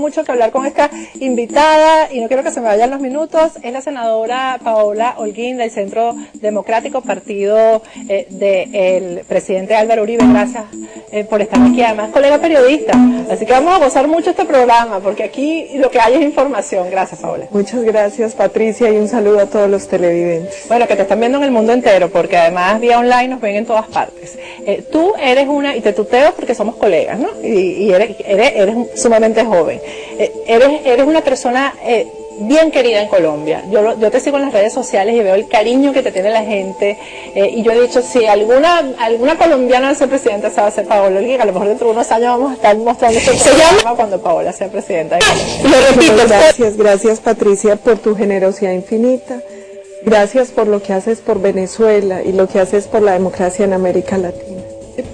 mucho que hablar con esta invitada y no quiero que se me vayan los minutos. Es la senadora Paola Holguín del Centro Democrático, partido del presidente Álvaro Uribe. Gracias por estar aquí, además colega periodista. Así que vamos a gozar mucho este programa porque aquí lo que hay es información. Gracias, Paola. Muchas gracias, Patricia, y un saludo a todos los televidentes. Bueno, que te están viendo en el mundo entero, porque además vía online nos ven en todas partes. Tú eres una, y te tuteo porque somos colegas, ¿no? Y eres sumamente joven. Eres una persona bien querida en Colombia. Yo te sigo en las redes sociales y veo el cariño que te tiene la gente. Y yo he dicho, si alguna colombiana va a ser presidenta, se va a ser Paola Holguín. A lo mejor dentro de unos años vamos a estar mostrando este programa cuando Paola sea presidenta de Colombia. Lo repito, gracias Patricia por tu generosidad infinita. Gracias por lo que haces por Venezuela y lo que haces por la democracia en América Latina.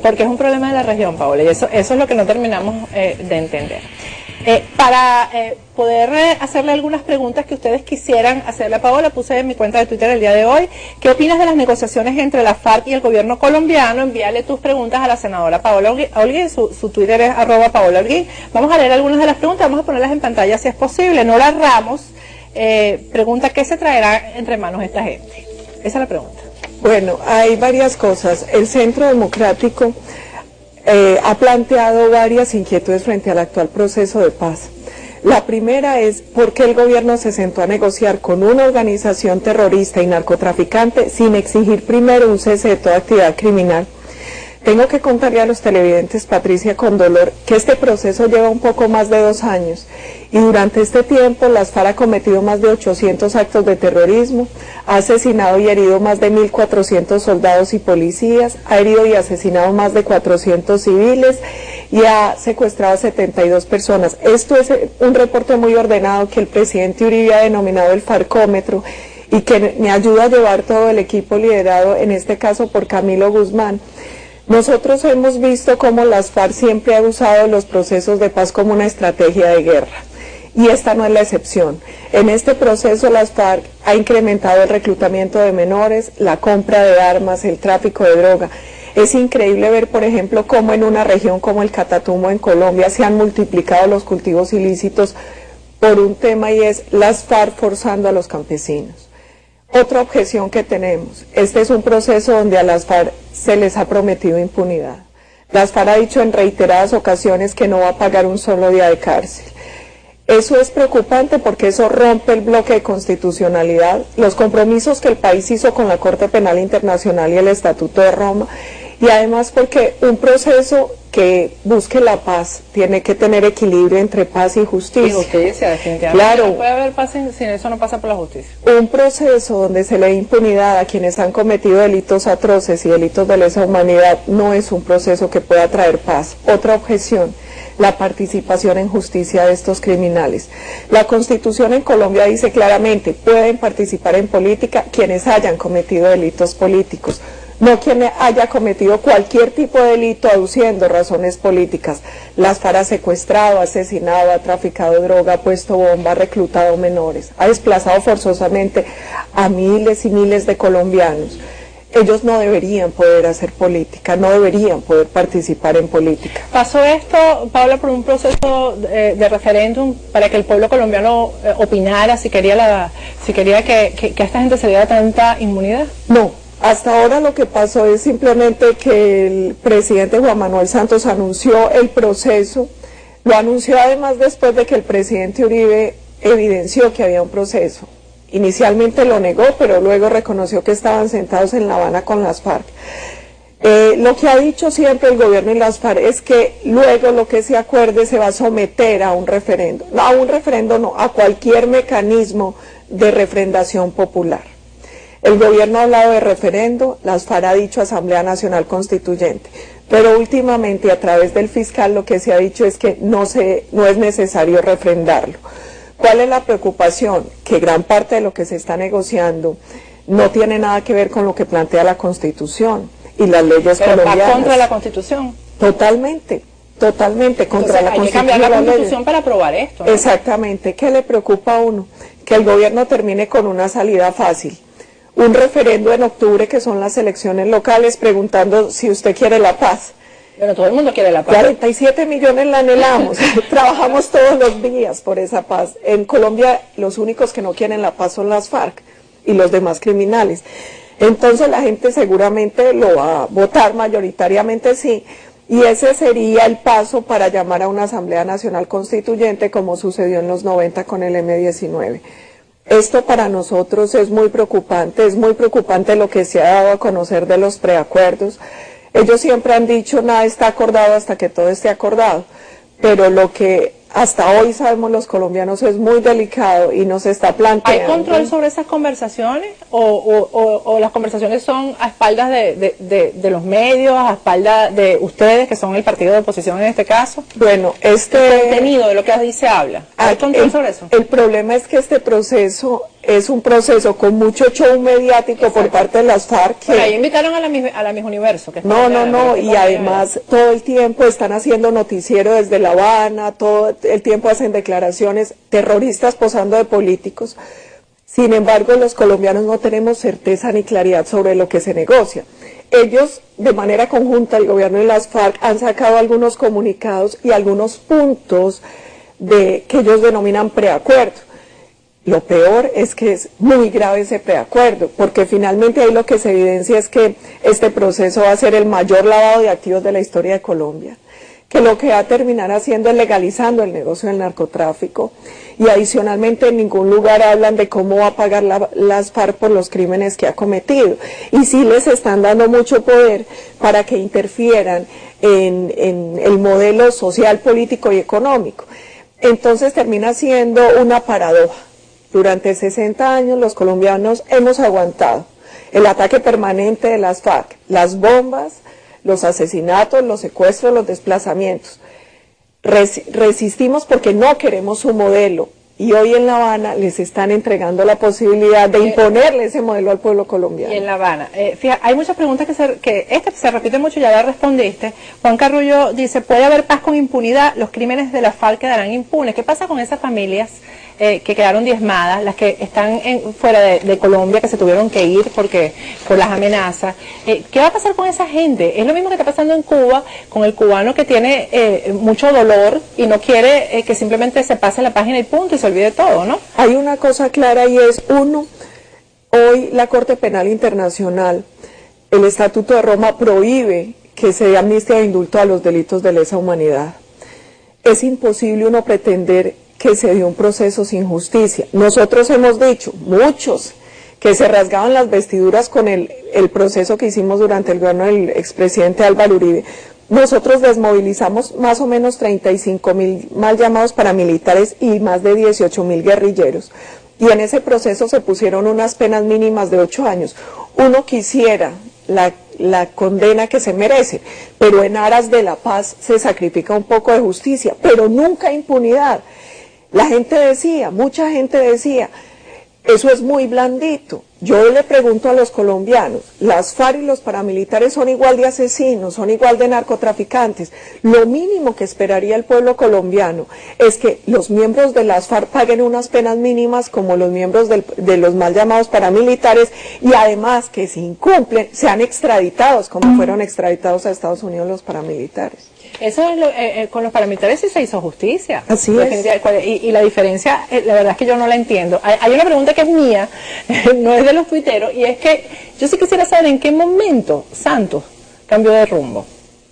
Porque es un problema de la región, Paola, y eso es lo que no terminamos de entender. Para poder hacerle algunas preguntas que ustedes quisieran hacerle a Paola, puse en mi cuenta de Twitter el día de hoy. ¿Qué opinas de las negociaciones entre la FARC y el gobierno colombiano? Envíale tus preguntas a la senadora Paola Holguín, su Twitter es @Paola Holguín. Vamos a leer algunas de las preguntas, vamos a ponerlas en pantalla si es posible. Nora Ramos pregunta, ¿qué se traerá entre manos esta gente? Esa es la pregunta. Bueno, hay varias cosas. El Centro Democrático ha planteado varias inquietudes frente al actual proceso de paz. La primera es por qué el gobierno se sentó a negociar con una organización terrorista y narcotraficante sin exigir primero un cese de toda actividad criminal. Tengo que contarle a los televidentes, Patricia, con dolor, que este proceso lleva un poco más de 2 años y durante este tiempo las FARC ha cometido más de 800 actos de terrorismo, ha asesinado y herido más de 1.400 soldados y policías, ha herido y asesinado más de 400 civiles y ha secuestrado a 72 personas. Esto es un reporte muy ordenado que el presidente Uribe ha denominado el Farcómetro y que me ayuda a llevar todo el equipo liderado, en este caso por Camilo Guzmán. Nosotros hemos visto cómo las FARC siempre han usado los procesos de paz como una estrategia de guerra, y esta no es la excepción. En este proceso las FARC ha incrementado el reclutamiento de menores, la compra de armas, el tráfico de droga. Es increíble ver, por ejemplo, cómo en una región como el Catatumbo en Colombia se han multiplicado los cultivos ilícitos por un tema, y es las FARC forzando a los campesinos. Otra objeción que tenemos, este es un proceso donde a las FARC se les ha prometido impunidad. Las FARC ha dicho en reiteradas ocasiones que no va a pagar un solo día de cárcel. Eso es preocupante porque eso rompe el bloque de constitucionalidad, los compromisos que el país hizo con la Corte Penal Internacional y el Estatuto de Roma, y además porque un proceso que busque la paz tiene que tener equilibrio entre paz y justicia. Y justicia, definitivamente. Claro. No puede haber paz sin eso, no pasa por la justicia. Un proceso donde se le dé impunidad a quienes han cometido delitos atroces y delitos de lesa humanidad no es un proceso que pueda traer paz. Otra objeción, la participación en justicia de estos criminales. La Constitución en Colombia dice claramente, pueden participar en política quienes hayan cometido delitos políticos, no quien haya cometido cualquier tipo de delito aduciendo razones políticas. Las FARC ha secuestrado, asesinado, ha traficado droga, ha puesto bomba, ha reclutado menores, ha desplazado forzosamente a miles y miles de colombianos. Ellos no deberían poder hacer política, no deberían poder participar en política. Pasó esto, Paola, por un proceso de referéndum para que el pueblo colombiano opinara si quería que a esta gente se diera tanta inmunidad. No. Hasta ahora lo que pasó es simplemente que el presidente Juan Manuel Santos anunció el proceso, lo anunció además después de que el presidente Uribe evidenció que había un proceso. Inicialmente lo negó, pero luego reconoció que estaban sentados en La Habana con las FARC. Lo que ha dicho siempre el gobierno y las FARC es que luego lo que se acuerde se va a someter a un referendo. No, a un referendo no, a cualquier mecanismo de refrendación popular. El gobierno ha hablado de referendo, las FARC ha dicho Asamblea Nacional Constituyente, pero últimamente a través del fiscal lo que se ha dicho es que no es necesario refrendarlo. ¿Cuál es la preocupación? Que gran parte de lo que se está negociando no tiene nada que ver con lo que plantea la Constitución y las leyes colombianas. ¿Va contra la Constitución? Totalmente contra Entonces, la Constitución. hay que cambiar la Constitución para aprobar esto, ¿no? Exactamente. ¿Qué le preocupa a uno? Que el gobierno termine con una salida fácil. Un referendo en octubre, que son las elecciones locales, preguntando si usted quiere la paz. Pero todo el mundo quiere la paz. 47 millones la anhelamos, trabajamos todos los días por esa paz. En Colombia los únicos que no quieren la paz son las FARC y los demás criminales. Entonces la gente seguramente lo va a votar mayoritariamente sí, y ese sería el paso para llamar a una Asamblea Nacional Constituyente como sucedió en los 90 con el M-19. Esto para nosotros es muy preocupante lo que se ha dado a conocer de los preacuerdos. Ellos siempre han dicho nada está acordado hasta que todo esté acordado, pero lo que hasta hoy sabemos los colombianos es muy delicado y nos está planteando. ¿Hay control sobre esas conversaciones o las conversaciones son a espaldas de los medios, a espaldas de ustedes que son el partido de oposición en este caso? Bueno, el contenido de lo que allí se habla. ¿Hay control sobre eso? El problema es que este proceso es un proceso con mucho show mediático por parte de las FARC. Pero ahí invitaron a la Miss Universo. Que no, y además todo el tiempo están haciendo noticiero desde La Habana, todo el tiempo hacen declaraciones terroristas posando de políticos. Sin embargo, los colombianos no tenemos certeza ni claridad sobre lo que se negocia. Ellos, de manera conjunta, el gobierno y las FARC han sacado algunos comunicados y algunos puntos que ellos denominan preacuerdo. Lo peor es que es muy grave ese preacuerdo, porque finalmente ahí lo que se evidencia es que este proceso va a ser el mayor lavado de activos de la historia de Colombia, que lo que va a terminar haciendo es legalizando el negocio del narcotráfico, y adicionalmente en ningún lugar hablan de cómo va a pagar las FARC por los crímenes que ha cometido, y sí les están dando mucho poder para que interfieran en el modelo social, político y económico. Entonces termina siendo una paradoja. Durante 60 años los colombianos hemos aguantado el ataque permanente de las FARC, las bombas, los asesinatos, los secuestros, los desplazamientos. Resistimos porque no queremos su modelo y hoy en La Habana les están entregando la posibilidad de imponerle ese modelo al pueblo colombiano. Y en La Habana, fíjate, hay muchas preguntas que esta se repite mucho, ya la respondiste. Juan Carrullo dice, ¿puede haber paz con impunidad? Los crímenes de la FARC quedarán impunes. ¿Qué pasa con esas familias que quedaron diezmadas, las que están fuera de Colombia, que se tuvieron que ir por las amenazas? ¿Qué va a pasar con esa gente? Es lo mismo que está pasando en Cuba, con el cubano que tiene mucho dolor y no quiere que simplemente se pase la página y punto, y se olvide todo, ¿no? Hay una cosa clara y es, uno, hoy la Corte Penal Internacional, el Estatuto de Roma prohíbe que se dé amnistía e indulto a los delitos de lesa humanidad. Es imposible uno pretender que se dio un proceso sin justicia. Nosotros hemos dicho, muchos, que se rasgaban las vestiduras con el proceso que hicimos durante el gobierno del expresidente Álvaro Uribe. Nosotros desmovilizamos más o menos 35.000 mal llamados paramilitares y más de 18.000 guerrilleros. Y en ese proceso se pusieron unas penas mínimas de 8 años. Uno quisiera la condena que se merece, pero en aras de la paz se sacrifica un poco de justicia, pero nunca impunidad. La gente decía, mucha gente decía, eso es muy blandito. Yo le pregunto a los colombianos, las FARC y los paramilitares son igual de asesinos, son igual de narcotraficantes. Lo mínimo que esperaría el pueblo colombiano es que los miembros de las FARC paguen unas penas mínimas como los miembros de los mal llamados paramilitares, y además que si incumplen sean extraditados como fueron extraditados a Estados Unidos los paramilitares. Eso es con los paramilitares sí se hizo justicia. Así es. Y la diferencia, la verdad es que yo no la entiendo. Hay una pregunta que es mía, no es de los tuiteros, y es que yo sí quisiera saber en qué momento Santos cambió de rumbo.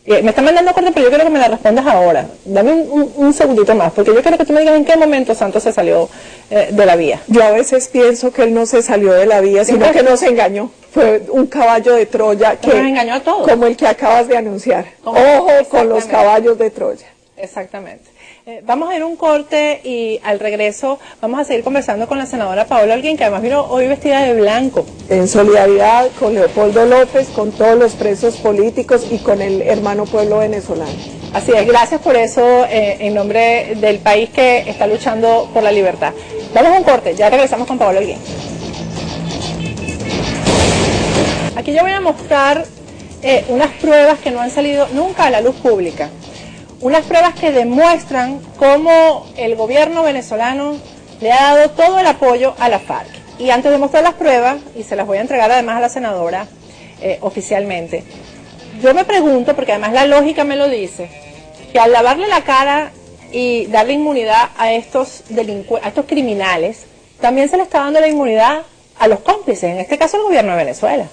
Me están mandando corte, pero yo quiero que me la respondas ahora. Dame un segundito más, porque yo quiero que tú me digas en qué momento Santos se salió de la vía. Yo a veces pienso que él no se salió de la vía, sino que nos engañó. Fue un caballo de Troya que nos engañó a todos, como el que acabas de anunciar. Ojo con los caballos de Troya. Exactamente. Vamos a ir a un corte y al regreso vamos a seguir conversando con la senadora Paola Holguín, que además vino hoy vestida de blanco. En solidaridad con Leopoldo López, con todos los presos políticos y con el hermano pueblo venezolano. Así es, gracias por eso en nombre del país que está luchando por la libertad. Vamos a un corte, ya regresamos con Paola Holguín. Aquí yo voy a mostrar unas pruebas que no han salido nunca a la luz pública. Unas pruebas que demuestran cómo el gobierno venezolano le ha dado todo el apoyo a la FARC. Y antes de mostrar las pruebas, y se las voy a entregar además a la senadora oficialmente, yo me pregunto, porque además la lógica me lo dice, que al lavarle la cara y darle inmunidad a estos a estos criminales, también se le está dando la inmunidad a los cómplices, en este caso el gobierno de Venezuela.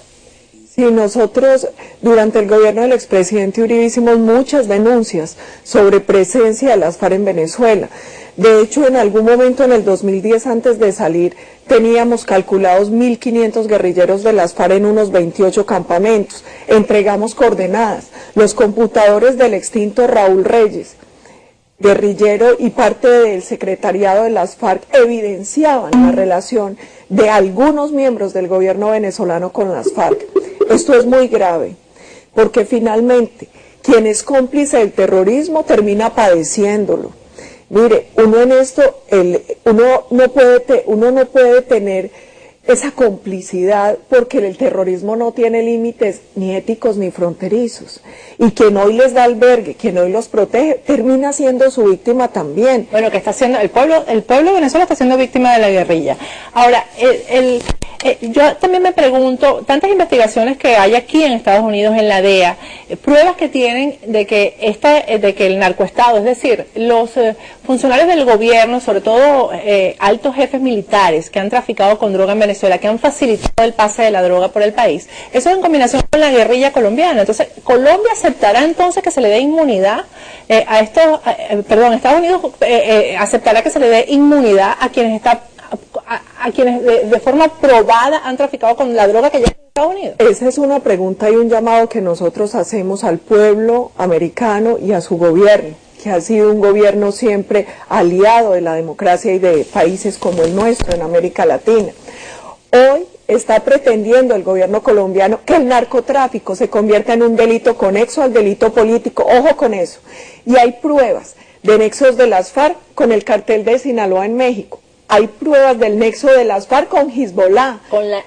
Sí, nosotros durante el gobierno del expresidente Uribe hicimos muchas denuncias sobre presencia de las FARC en Venezuela. De hecho, en algún momento en el 2010, antes de salir, teníamos calculados 1.500 guerrilleros de las FARC en unos 28 campamentos. Entregamos coordenadas. Los computadores del extinto Raúl Reyes, guerrillero y parte del secretariado de las FARC, evidenciaban la relación de algunos miembros del gobierno venezolano con las FARC. Esto es muy grave, porque finalmente quien es cómplice del terrorismo termina padeciéndolo. Mire, uno en esto, uno no puede tener esa complicidad porque el terrorismo no tiene límites ni éticos ni fronterizos. Y quien hoy les da albergue, quien hoy los protege, termina siendo su víctima también. Bueno, que está haciendo el pueblo de Venezuela está siendo víctima de la guerrilla. Ahora, yo también me pregunto, tantas investigaciones que hay aquí en Estados Unidos, en la DEA, pruebas que tienen de que el narcoestado, es decir, los funcionarios del gobierno, sobre todo altos jefes militares que han traficado con droga en Venezuela, que han facilitado el pase de la droga por el país, eso en combinación con la guerrilla colombiana. Entonces, ¿Colombia aceptará entonces que se le dé inmunidad a estos, Estados Unidos aceptará que se le dé inmunidad a quienes de forma probada han traficado con la droga que llega a Estados Unidos? Esa es una pregunta y un llamado que nosotros hacemos al pueblo americano y a su gobierno, que ha sido un gobierno siempre aliado de la democracia y de países como el nuestro en América Latina. Hoy está pretendiendo el gobierno colombiano que el narcotráfico se convierta en un delito conexo al delito político. Ojo con eso. Y hay pruebas de nexos de las FARC con el cartel de Sinaloa en México. Hay pruebas del nexo de las FARC con Hezbollah.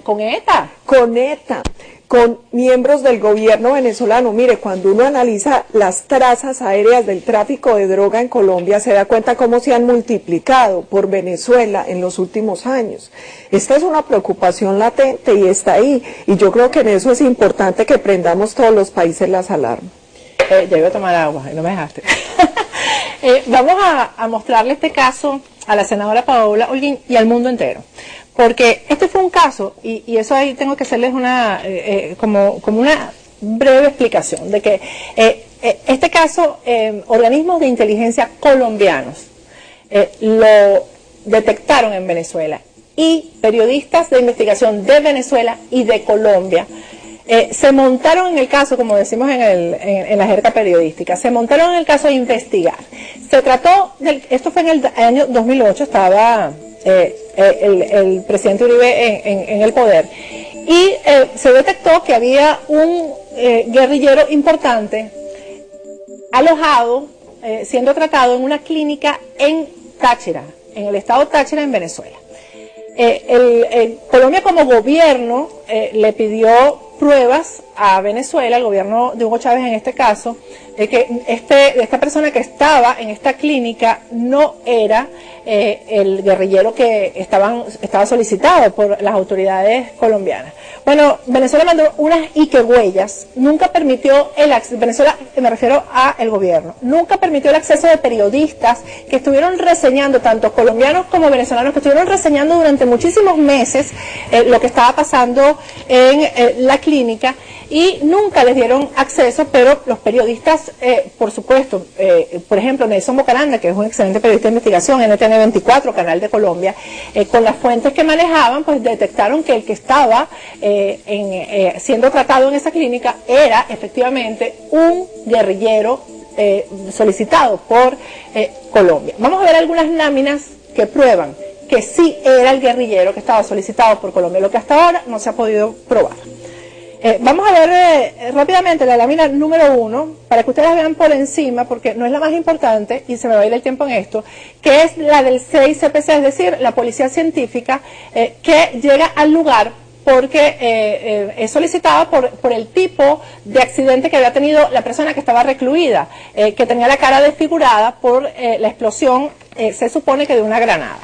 ¿Con ETA? Con ETA, con miembros del gobierno venezolano. Mire, cuando uno analiza las trazas aéreas del tráfico de droga en Colombia, se da cuenta cómo se han multiplicado por Venezuela en los últimos años. Esta es una preocupación latente y está ahí. Y yo creo que en eso es importante que prendamos todos los países las alarmas. Ya iba a tomar agua y no me dejaste. Vamos a mostrarle este caso a la senadora Paola Holguín y al mundo entero, porque este fue un caso, y eso ahí tengo que hacerles como una breve explicación, de que este caso, organismos de inteligencia colombianos lo detectaron en Venezuela, y periodistas de investigación de Venezuela y de Colombia se montaron en el caso, como decimos en la jerga periodística, se montaron en el caso a investigar. Se trató, esto fue en el año 2008, estaba el presidente Uribe en el poder, y se detectó que había un guerrillero importante alojado, siendo tratado en una clínica en Táchira, en el estado Táchira, en Venezuela. Colombia como gobierno le pidió pruebas a Venezuela, el gobierno de Hugo Chávez en este caso, que esta persona que estaba en esta clínica no era el guerrillero que estaba solicitado por las autoridades colombianas. Bueno, Venezuela mandó unas huellas, nunca permitió el acceso, Venezuela, me refiero al gobierno, nunca permitió el acceso de periodistas que estuvieron reseñando, tanto colombianos como venezolanos, que estuvieron reseñando durante muchísimos meses lo que estaba pasando en la clínica, y nunca les dieron acceso, pero los periodistas, por supuesto, por ejemplo, Nelson Bocaranda, que es un excelente periodista de investigación, NTN24, Canal de Colombia, con las fuentes que manejaban, pues detectaron que el que estaba siendo tratado en esa clínica era efectivamente un guerrillero solicitado por Colombia. Vamos a ver algunas láminas que prueban que sí era el guerrillero que estaba solicitado por Colombia, lo que hasta ahora no se ha podido probar. Vamos a ver rápidamente la lámina número 1, para que ustedes vean por encima, porque no es la más importante, y se me va a ir el tiempo en esto, que es la del CICPC, es decir, la policía científica, que llega al lugar porque es solicitada por el tipo de accidente que había tenido la persona que estaba recluida, que tenía la cara desfigurada por la explosión, se supone que de una granada.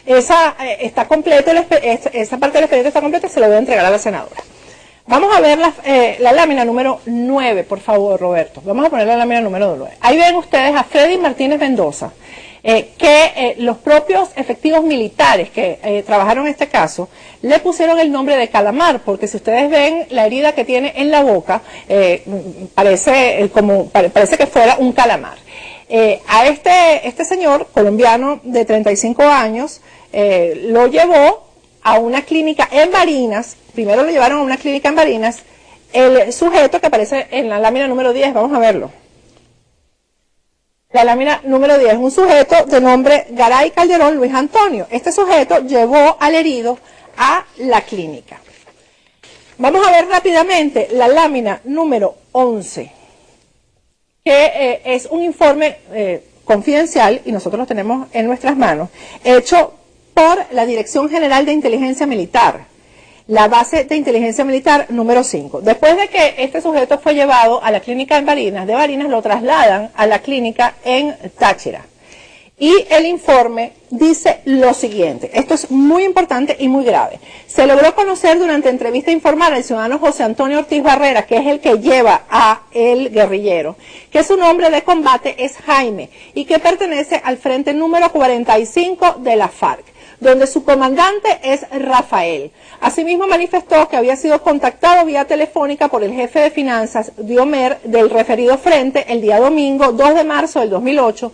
Está completo, esa parte del expediente está completa y se lo voy a entregar a la senadora. Vamos a ver la lámina número 9, por favor, Roberto. Vamos a poner la lámina número 9. Ahí ven ustedes a Freddy Martínez Mendoza, que los propios efectivos militares que trabajaron en este caso le pusieron el nombre de Calamar, porque si ustedes ven la herida que tiene en la boca, parece que fuera un calamar. A este señor colombiano de 35 años lo llevó a una clínica en Barinas. Primero lo llevaron a una clínica en Barinas. El sujeto que aparece en la lámina número 10, vamos a verlo. La lámina número 10, un sujeto de nombre Garay Calderón Luis Antonio. Este sujeto llevó al herido a la clínica. Vamos a ver rápidamente la lámina número 11, que es un informe confidencial, y nosotros lo tenemos en nuestras manos, hecho por la Dirección General de Inteligencia Militar, la base de inteligencia militar número 5. Después de que este sujeto fue llevado a la clínica en Barinas, de Barinas lo trasladan a la clínica en Táchira. Y el informe dice lo siguiente, esto es muy importante y muy grave. Se logró conocer durante entrevista informal al ciudadano José Antonio Ortiz Barrera, que es el que lleva a el guerrillero, que su nombre de combate es Jaime y que pertenece al frente número 45 de la FARC, donde su comandante es Rafael. Asimismo manifestó que había sido contactado vía telefónica por el jefe de finanzas Diomer del referido frente el día domingo 2 de marzo del 2008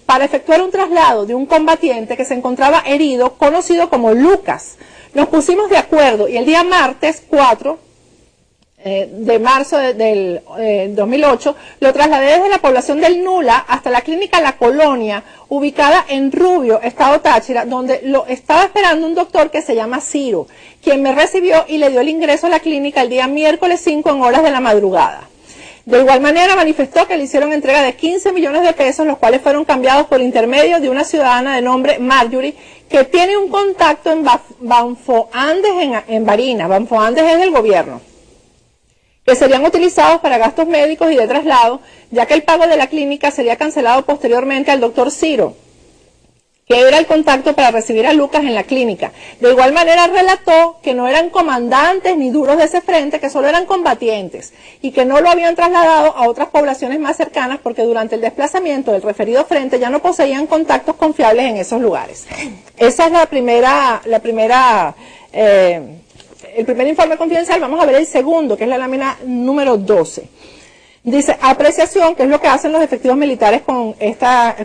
para efectuar un traslado de un combatiente que se encontraba herido, conocido como Lucas. Nos pusimos de acuerdo y el día martes 4 de marzo del 2008, lo trasladé desde la población del Nula hasta la clínica La Colonia, ubicada en Rubio, estado Táchira, donde lo estaba esperando un doctor que se llama Ciro, quien me recibió y le dio el ingreso a la clínica el día miércoles 5 en horas de la madrugada. De igual manera manifestó que le hicieron entrega de 15 millones de pesos, los cuales fueron cambiados por intermedio de una ciudadana de nombre Marjorie, que tiene un contacto en Banfoandes en Barinas. Banfoandes es del gobierno, que serían utilizados para gastos médicos y de traslado, ya que el pago de la clínica sería cancelado posteriormente al doctor Ciro, que era el contacto para recibir a Lucas en la clínica. De igual manera relató que no eran comandantes ni duros de ese frente, que solo eran combatientes y que no lo habían trasladado a otras poblaciones más cercanas porque durante el desplazamiento del referido frente ya no poseían contactos confiables en esos lugares. Esa es el primer informe confidencial. Vamos a ver el segundo, que es la lámina número 12. Dice, apreciación, que es lo que hacen los efectivos militares con estas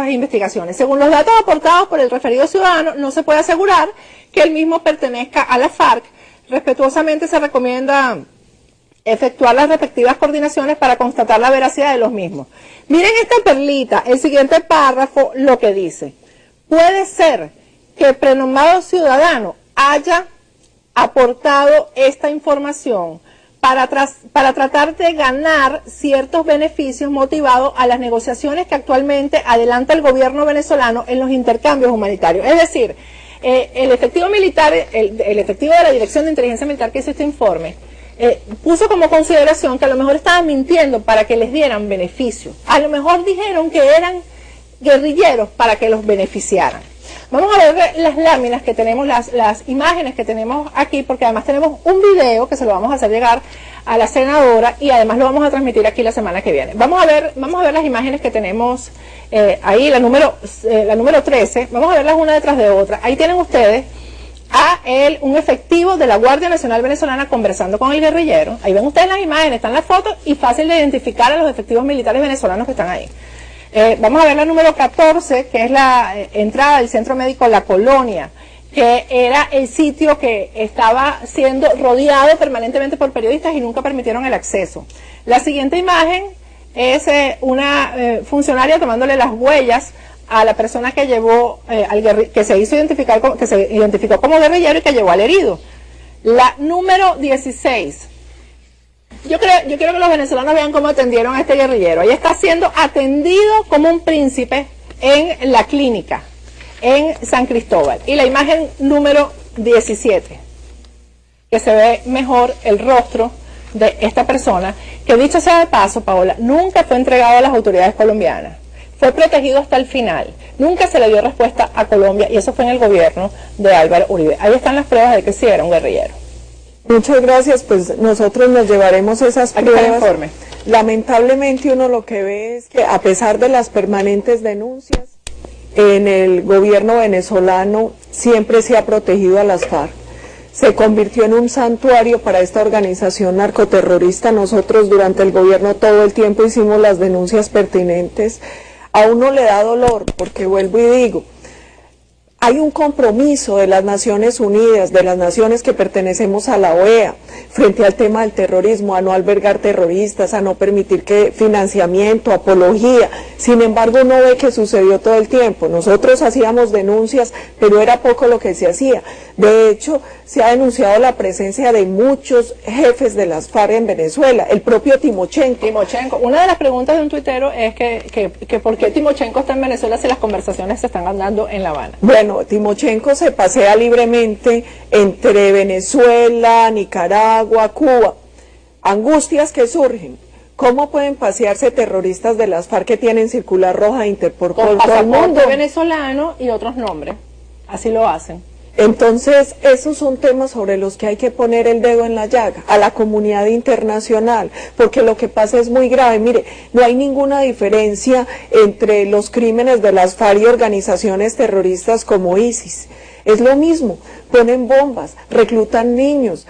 investigaciones. Según los datos aportados por el referido ciudadano, no se puede asegurar que el mismo pertenezca a la FARC. Respetuosamente se recomienda efectuar las respectivas coordinaciones para constatar la veracidad de los mismos. Miren esta perlita, el siguiente párrafo lo que dice. Puede ser que el prenombrado ciudadano haya aportado esta información para tratar de ganar ciertos beneficios motivados a las negociaciones que actualmente adelanta el gobierno venezolano en los intercambios humanitarios. Es decir, el efectivo militar, el efectivo de la Dirección de Inteligencia Militar que hizo este informe, puso como consideración que a lo mejor estaban mintiendo para que les dieran beneficio. A lo mejor dijeron que eran guerrilleros para que los beneficiaran. Vamos a ver las láminas que tenemos, las imágenes que tenemos aquí, porque además tenemos un video que se lo vamos a hacer llegar a la senadora y además lo vamos a transmitir aquí la semana que viene. Vamos a ver las imágenes que tenemos ahí, la número 13, vamos a verlas una detrás de otra. Ahí tienen ustedes un efectivo de la Guardia Nacional Venezolana conversando con el guerrillero. Ahí ven ustedes las imágenes, están las fotos y fácil de identificar a los efectivos militares venezolanos que están ahí. Vamos a ver la número 14, que es la entrada del Centro Médico La Colonia, que era el sitio que estaba siendo rodeado permanentemente por periodistas y nunca permitieron el acceso. La siguiente imagen es una funcionaria tomándole las huellas a la persona que llevó, que se identificó como guerrillero y que llevó al herido. La número 16. Yo quiero que los venezolanos vean cómo atendieron a este guerrillero. Ahí está siendo atendido como un príncipe en la clínica, en San Cristóbal. Y la imagen número 17, que se ve mejor el rostro de esta persona, que dicho sea de paso, Paola, nunca fue entregado a las autoridades colombianas. Fue protegido hasta el final. Nunca se le dio respuesta a Colombia y eso fue en el gobierno de Álvaro Uribe. Ahí están las pruebas de que sí era un guerrillero. Muchas gracias, pues nosotros nos llevaremos esas Aquí está el pruebas. informe. Lamentablemente uno lo que ve es que a pesar de las permanentes denuncias, en el gobierno venezolano siempre se ha protegido a las FARC. Se convirtió en un santuario para esta organización narcoterrorista. Nosotros durante el gobierno todo el tiempo hicimos las denuncias pertinentes. A uno le da dolor, porque vuelvo y digo, hay un compromiso de las Naciones Unidas, de las naciones que pertenecemos a la OEA, frente al tema del terrorismo, a no albergar terroristas, a no permitir que financiamiento, apología. Sin embargo, uno ve que sucedió todo el tiempo. Nosotros hacíamos denuncias, pero era poco lo que se hacía. De hecho, se ha denunciado la presencia de muchos jefes de las FARC en Venezuela, el propio Timochenko. Una de las preguntas de un tuitero es que ¿por qué Timochenko está en Venezuela si las conversaciones se están dando en La Habana? Bueno, Timochenko se pasea libremente entre Venezuela, Nicaragua, Cuba. Angustias que surgen. ¿Cómo pueden pasearse terroristas de las FARC que tienen circular roja Interpol por todo el mundo? Venezolano y otros nombres. Así lo hacen. Entonces, esos son temas sobre los que hay que poner el dedo en la llaga, a la comunidad internacional, porque lo que pasa es muy grave. Mire, no hay ninguna diferencia entre los crímenes de las FARC y organizaciones terroristas como ISIS. Es lo mismo, ponen bombas, reclutan niños,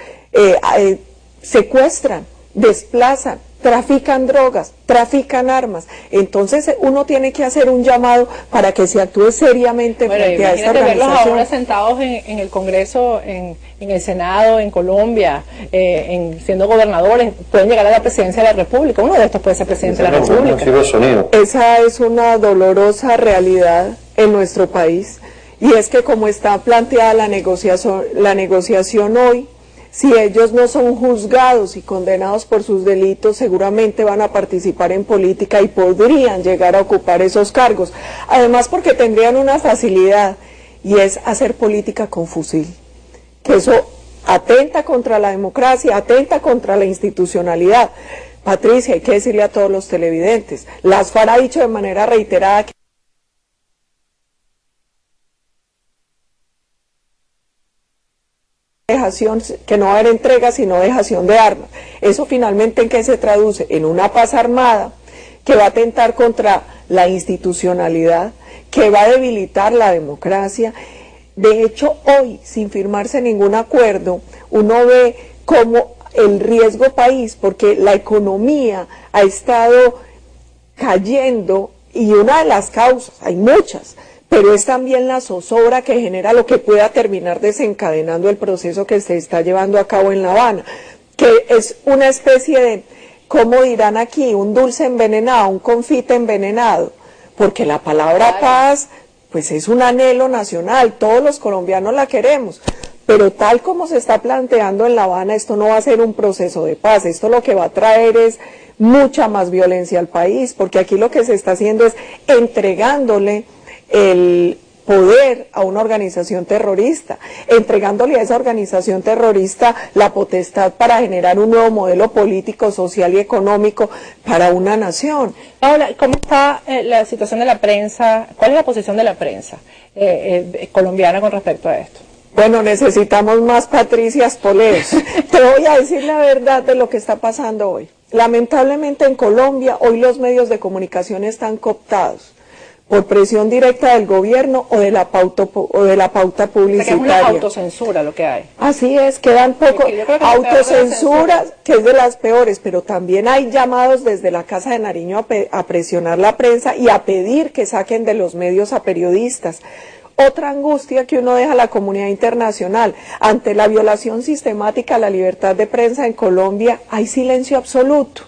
secuestran, desplazan, trafican drogas, trafican armas. Entonces uno tiene que hacer un llamado para que se actúe seriamente frente a esta organización. Verlos ahora sentados en el Congreso, en el Senado, en Colombia, siendo gobernadores, pueden llegar a la presidencia de la República. Uno de estos puede ser presidente de la República. Esa es una dolorosa realidad en nuestro país, y es que como está planteada la negociación hoy, si ellos no son juzgados y condenados por sus delitos, seguramente van a participar en política y podrían llegar a ocupar esos cargos. Además, porque tendrían una facilidad, y es hacer política con fusil. Que eso atenta contra la democracia, atenta contra la institucionalidad. Patricia, hay que decirle a todos los televidentes, las FARC ha dicho de manera reiterada que no va a haber entrega sino dejación de armas. Eso finalmente ¿en qué se traduce? En una paz armada que va a atentar contra la institucionalidad, que va a debilitar la democracia. De hecho, hoy, sin firmarse ningún acuerdo, uno ve como el riesgo país, porque la economía ha estado cayendo, y una de las causas, hay muchas, pero es también la zozobra que genera lo que pueda terminar desencadenando el proceso que se está llevando a cabo en La Habana, que es una especie de, ¿cómo dirán aquí?, un dulce envenenado, un confite envenenado, porque la palabra paz, pues es un anhelo nacional, todos los colombianos la queremos, pero tal como se está planteando en La Habana, esto no va a ser un proceso de paz, esto lo que va a traer es mucha más violencia al país, porque aquí lo que se está haciendo es entregándole el poder a una organización terrorista, entregándole a esa organización terrorista la potestad para generar un nuevo modelo político, social y económico para una nación. Ahora, ¿cómo está la situación de la prensa? ¿Cuál es la posición de la prensa colombiana con respecto a esto? Bueno, necesitamos más Patricias Poleos. Te voy a decir la verdad de lo que está pasando hoy. Lamentablemente en Colombia hoy los medios de comunicación están cooptados por presión directa del gobierno o de la pauta publicitaria. O sea, que es una autocensura lo que hay. Así es, quedan poco autocensura, que es de las peores, pero también hay llamados desde la Casa de Nariño a presionar la prensa y a pedir que saquen de los medios a periodistas. Otra angustia que uno deja a la comunidad internacional, ante la violación sistemática a la libertad de prensa en Colombia, hay silencio absoluto.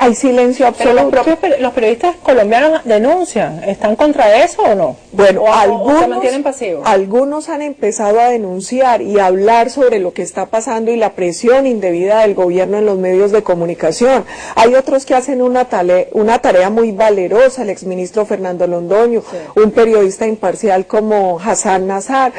Hay silencio absoluto. Pero los periodistas colombianos denuncian, ¿están contra eso o no? Bueno, o se mantienen pasivos. Algunos han empezado a denunciar y a hablar sobre lo que está pasando y la presión indebida del gobierno en los medios de comunicación. Hay otros que hacen una tarea muy valerosa, el exministro Fernando Londoño, sí, un periodista imparcial como Hassan Nazar.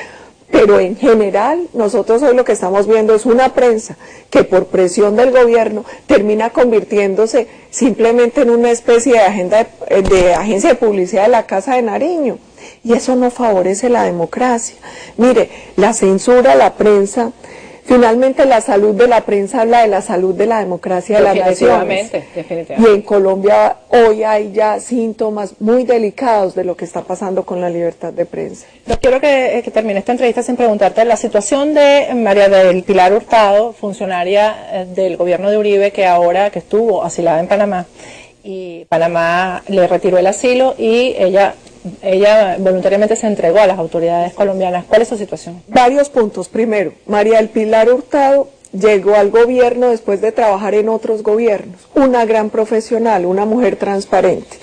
Pero en general, nosotros hoy lo que estamos viendo es una prensa que por presión del gobierno termina convirtiéndose simplemente en una especie de agencia de publicidad de la Casa de Nariño. Y eso no favorece la democracia. Mire, la censura a la prensa Finalmente, la salud de la prensa habla de la salud de la democracia de las naciones. Definitivamente. Y en Colombia hoy hay ya síntomas muy delicados de lo que está pasando con la libertad de prensa. No quiero que termine esta entrevista sin preguntarte la situación de María del Pilar Hurtado, funcionaria del gobierno de Uribe, que estuvo asilada en Panamá, y Panamá le retiró el asilo y ella voluntariamente se entregó a las autoridades colombianas. ¿Cuál es su situación? Varios puntos. Primero, María del Pilar Hurtado llegó al gobierno después de trabajar en otros gobiernos. Una gran profesional, una mujer transparente.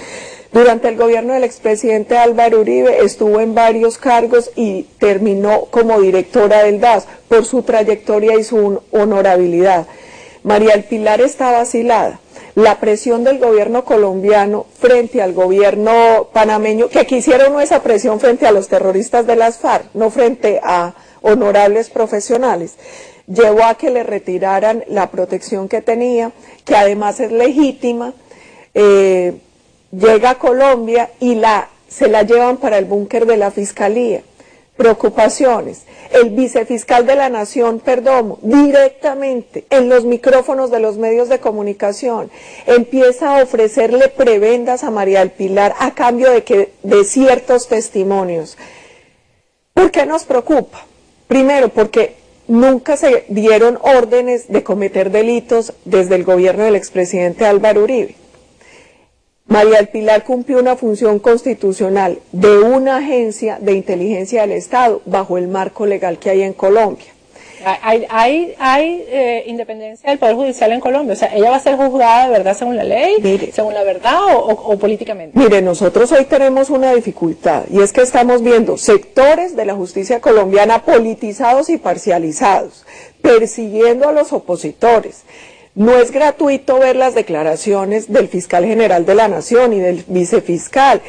Durante el gobierno del expresidente Álvaro Uribe estuvo en varios cargos y terminó como directora del DAS por su trayectoria y su honorabilidad. María del Pilar estaba asilada. La presión del gobierno colombiano frente al gobierno panameño, que quisieron esa presión frente a los terroristas de las FARC, no frente a honorables profesionales, llevó a que le retiraran la protección que tenía, que además es legítima. Llega a Colombia y se la llevan para el búnker de la Fiscalía. Preocupaciones. El vicefiscal de la Nación, Perdomo, directamente en los micrófonos de los medios de comunicación, empieza a ofrecerle prebendas a María del Pilar a cambio de ciertos testimonios. ¿Por qué nos preocupa? Primero, porque nunca se dieron órdenes de cometer delitos desde el gobierno del expresidente Álvaro Uribe. María del Pilar cumplió una función constitucional de una agencia de inteligencia del Estado bajo el marco legal que hay en Colombia. ¿Hay independencia del Poder Judicial en Colombia? O sea, ¿ella va a ser juzgada de verdad según la ley, según la verdad o políticamente? Mire, nosotros hoy tenemos una dificultad y es que estamos viendo sectores de la justicia colombiana politizados y parcializados, persiguiendo a los opositores. No es gratuito ver las declaraciones del fiscal general de la Nación y del vicefiscal.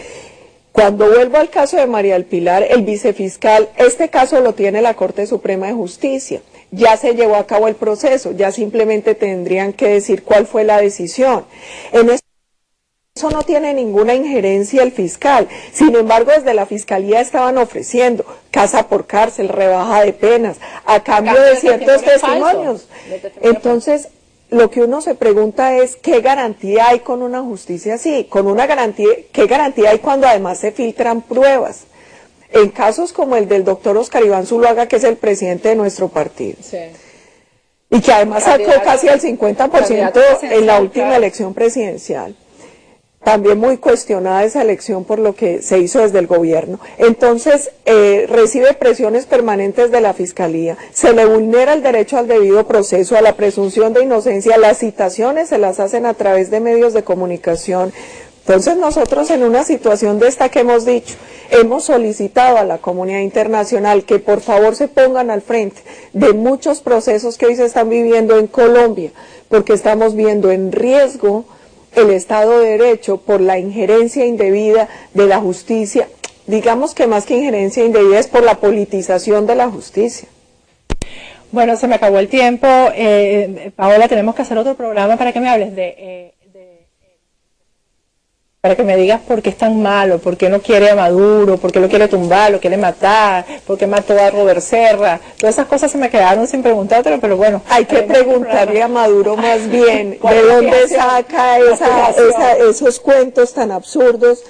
Cuando vuelvo al caso de María del Pilar, el vicefiscal, este caso lo tiene la Corte Suprema de Justicia. Ya se llevó a cabo el proceso, ya simplemente tendrían que decir cuál fue la decisión. En eso no tiene ninguna injerencia el fiscal. Sin embargo, desde la Fiscalía estaban ofreciendo casa por cárcel, rebaja de penas, a cambio de ciertos testimonios. Entonces, lo que uno se pregunta es ¿qué garantía hay con una justicia así? ¿Qué garantía hay cuando además se filtran pruebas? En casos como el del doctor Oscar Iván Zuluaga, que es el presidente de nuestro partido. Sí. Y que además sacó casi el 50% en la última elección presidencial. También muy cuestionada esa elección por lo que se hizo desde el gobierno. Entonces, recibe presiones permanentes de la Fiscalía, se le vulnera el derecho al debido proceso, a la presunción de inocencia, las citaciones se las hacen a través de medios de comunicación. Entonces nosotros en una situación de esta que hemos dicho, hemos solicitado a la comunidad internacional que por favor se pongan al frente de muchos procesos que hoy se están viviendo en Colombia, porque estamos viendo en riesgo el Estado de Derecho por la injerencia indebida de la justicia. Digamos que más que injerencia indebida es por la politización de la justicia. Bueno, se me acabó el tiempo. Paola, tenemos que hacer otro programa para que me hables para que me digas por qué es tan malo, por qué no quiere a Maduro, por qué lo quiere tumbar, lo quiere matar, por qué mató a Robert Serra. Todas esas cosas se me quedaron sin preguntártelo, pero bueno. Hay que preguntarle a Maduro más bien de dónde saca esos cuentos tan absurdos.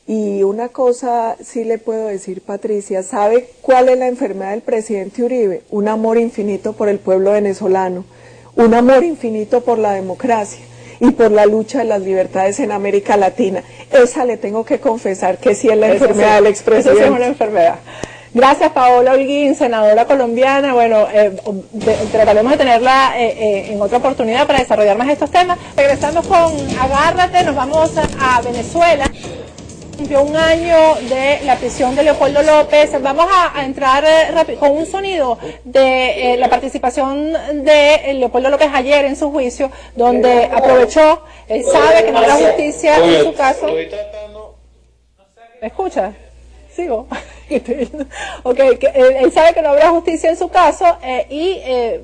Y una cosa sí le puedo decir, Patricia, ¿sabe cuál es la enfermedad del presidente Uribe? Un amor infinito por el pueblo venezolano, un amor infinito por la democracia y por la lucha de las libertades en América Latina. Esa le tengo que confesar que sí es la enfermedad del expresidente. Esa sí es una enfermedad. Gracias, Paola Holguín, senadora colombiana. Bueno, trataremos de tenerla en otra oportunidad para desarrollar más estos temas. Regresando con Agárrate, nos vamos a Venezuela. Cumplió un año de la prisión de Leopoldo López. Vamos a entrar con un sonido de la participación de Leopoldo López ayer en su juicio, donde aprovechó, él sabe que no habrá justicia en su caso. ¿Me escucha? Sigo. Ok, él sabe que no habrá justicia en su caso y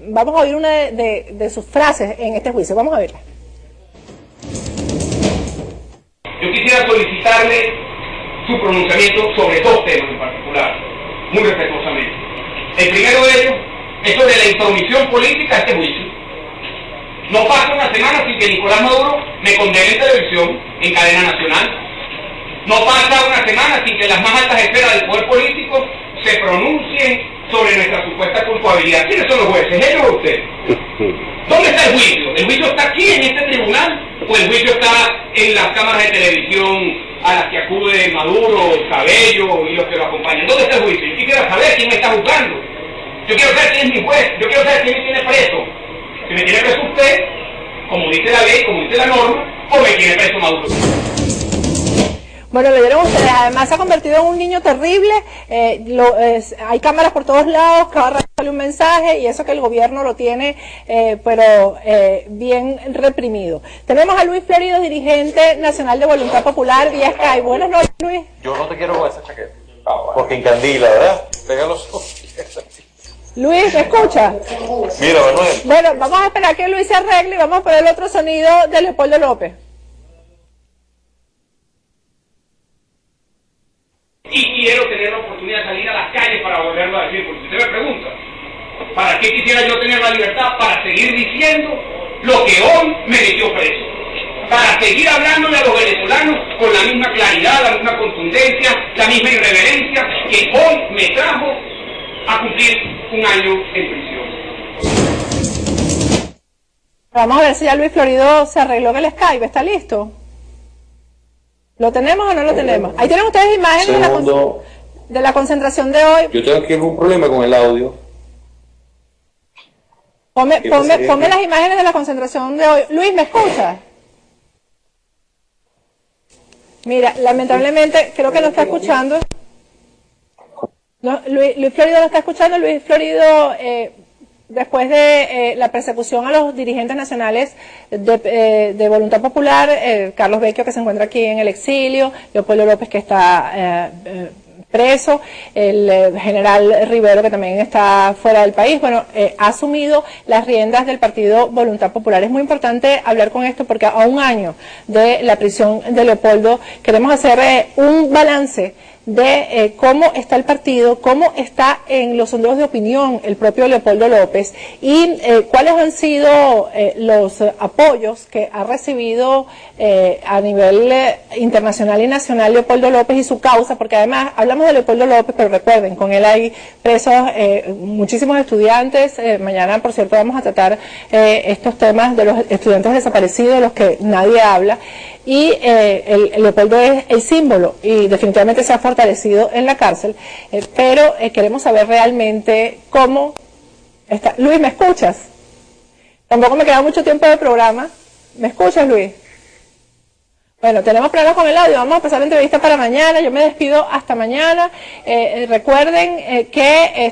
vamos a oír una de sus frases en este juicio. Vamos a verla. Yo quisiera solicitarle su pronunciamiento sobre dos temas en particular, muy respetuosamente. El primero de ellos Eso de la intromisión política a este juicio. No pasa una semana sin que Nicolás Maduro me condene en televisión, en cadena nacional. No pasa una semana sin que las más altas esferas del poder político se pronuncien sobre nuestra supuesta culpabilidad. ¿Quiénes son los jueces? ¿Ellos o ustedes? ¿Dónde está el juicio? ¿El juicio está aquí en este tribunal? ¿O el juicio está en las cámaras de televisión a las que acude Maduro, Cabello y los que lo acompañan? ¿Dónde está el juicio? Yo quisiera saber quién me está juzgando. Yo quiero saber quién es mi juez. Yo quiero saber quién me tiene preso. Si me tiene preso usted, como dice la ley, como dice la norma, o me tiene preso Maduro. Bueno, le dieron ustedes, además se ha convertido en un niño terrible, hay cámaras por todos lados, cada rato sale un mensaje y eso que el gobierno lo tiene, pero bien reprimido. Tenemos a Luis Florido, dirigente nacional de Voluntad Popular, vía Skype. Buenas noches, Luis. Yo no te quiero con esa chaqueta, porque encandila, ¿verdad? Pega los ojos. Luis, ¿me escucha? Mira, Manuel. Bueno, vamos a esperar que Luis se arregle y vamos a poner el otro sonido de Leopoldo López. Y quiero tener la oportunidad de salir a las calles para volverlo a decir, porque si usted me pregunta, ¿para qué quisiera yo tener la libertad? Para seguir diciendo lo que hoy me metió preso. Para seguir hablándole a los venezolanos con la misma claridad, la misma contundencia, la misma irreverencia que hoy me trajo a cumplir un año en prisión. Vamos a ver si ya Luis Florido se arregló en el Skype, ¿está listo? ¿Lo tenemos o no lo tenemos? Ahí tienen ustedes imágenes de la concentración de hoy. Yo tengo aquí algún problema con el audio. Ponme las imágenes de la concentración de hoy. Luis, ¿me escuchas? Mira, lamentablemente creo que no está escuchando. No, Luis Florido no está escuchando. Luis Florido, después de la persecución a los dirigentes nacionales de Voluntad Popular, Carlos Vecchio, que se encuentra aquí en el exilio, Leopoldo López, que está preso, el general Rivero, que también está fuera del país, bueno, ha asumido las riendas del partido Voluntad Popular. Es muy importante hablar con esto porque a un año de la prisión de Leopoldo queremos hacer un balance de cómo está el partido, cómo está en los sondeos de opinión el propio Leopoldo López y cuáles han sido los apoyos que ha recibido a nivel internacional y nacional Leopoldo López y su causa, porque además hablamos de Leopoldo López, pero recuerden, con él hay presos muchísimos estudiantes. Mañana, por cierto, vamos a tratar estos temas de los estudiantes desaparecidos, de los que nadie habla. Y Leopoldo es el símbolo y definitivamente se ha fortalecido en la cárcel, pero queremos saber realmente cómo está. Luis, ¿me escuchas? Tampoco me queda mucho tiempo de programa. ¿Me escuchas, Luis? Bueno, tenemos problemas con el audio, vamos a pasar la entrevista para mañana. Yo me despido hasta mañana. Recuerden que